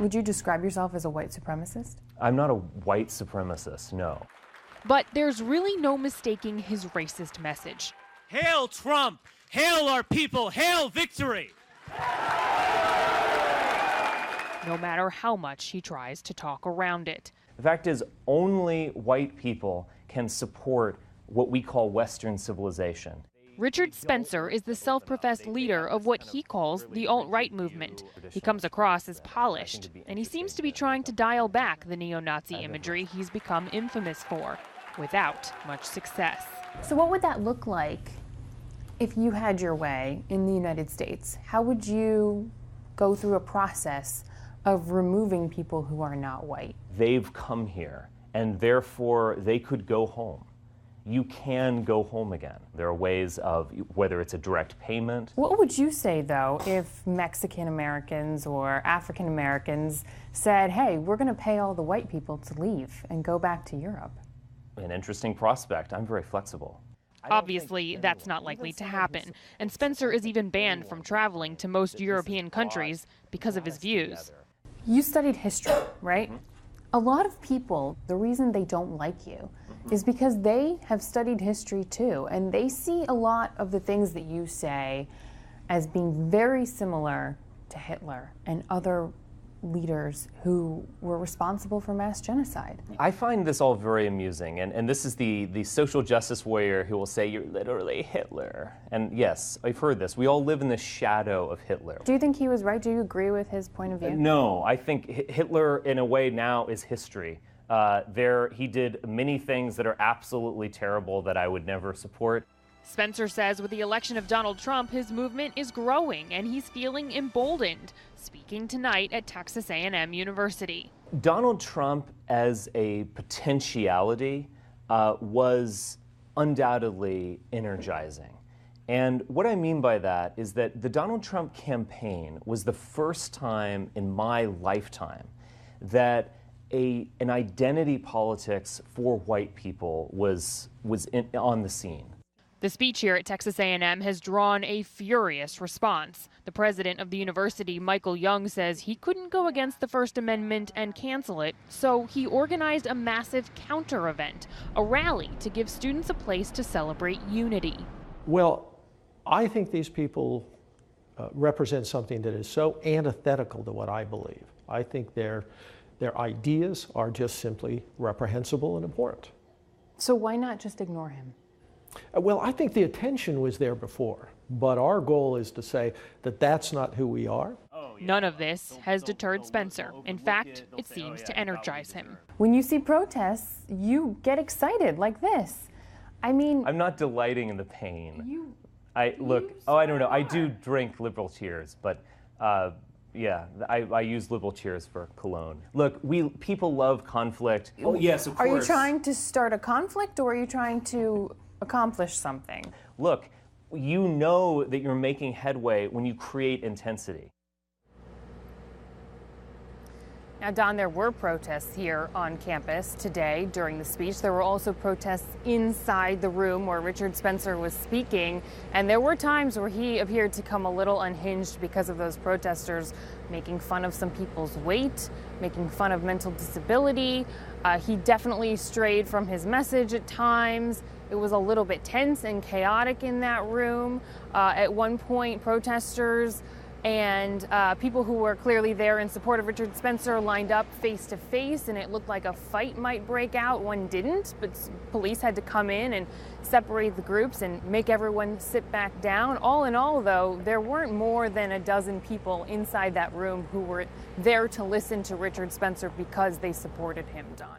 Would you describe yourself as a white supremacist? I'm not a white supremacist, no. But there's really no mistaking his racist message. Hail Trump! Hail our people! Hail victory! No matter how much he tries to talk around it. The fact is, only white people can support what we call Western civilization. Richard Spencer is the self-professed leader of what he calls the alt-right movement. He comes across as polished, and he seems to be trying to dial back the neo-Nazi imagery he's become infamous for, without much success. So what would that look like if you had your way in the United States? How would you go through a process of removing people who are not white? They've come here, and therefore they could go home. You can go home again. There are ways of, whether it's a direct payment. What would you say, though, if Mexican Americans or African Americans said, hey, we're going to pay all the white people to leave and go back to Europe? An interesting prospect. I'm very flexible. Obviously, that's not likely to happen, and Spencer is even banned from traveling to most European countries because of his views. You studied history, right? A lot of people, the reason they don't like you is because they have studied history too, and they see a lot of the things that you say as being very similar to Hitler and other leaders who were responsible for mass genocide. I find this all very amusing, and this is the social justice warrior who will say, you're literally Hitler. And yes, I've heard this. We all live in the shadow of Hitler. Do you think he was right? Do you agree with his point of view? No, I think Hitler, in a way, now is history. He did many things that are absolutely terrible that I would never support. Spencer says with the election of Donald Trump, his movement is growing and he's feeling emboldened, speaking tonight at Texas A&M University. Donald Trump as a potentiality was undoubtedly energizing. And what I mean by that is that the Donald Trump campaign was the first time in my lifetime that an identity politics for white people was on the scene. The speech here at Texas A&M has drawn a furious response. The president of the university, Michael Young, says he couldn't go against the First Amendment and cancel it, so he organized a massive counter-event, a rally to give students a place to celebrate unity. Well, I think these people represent something that is so antithetical to what I believe. I think their ideas are just simply reprehensible and abhorrent. So why not just ignore him? Well, I think the attention was there before, but our goal is to say that that's not who we are. None of this has deterred Spencer. In fact, it seems to energize him. When you see protests, you get excited like this. I mean, I'm not delighting in the pain. I don't know. I do drink liberal tears, but yeah, I use liberal tears for cologne. Look, people love conflict. Oh yes, of course. Are you trying to start a conflict, or are you trying to accomplish something? Look, you know that you're making headway when you create intensity. Now, Don, there were protests here on campus today during the speech. There were also protests inside the room where Richard Spencer was speaking, and there were times where he appeared to come a little unhinged because of those protesters making fun of some people's weight, making fun of mental disability. He definitely strayed from his message at times. It was a little bit tense and chaotic in that room. At one point, protesters and people who were clearly there in support of Richard Spencer lined up face to face, and it looked like a fight might break out. One didn't, but police had to come in and separate the groups and make everyone sit back down. All in all, though, there weren't more than a dozen people inside that room who were there to listen to Richard Spencer because they supported him, Don.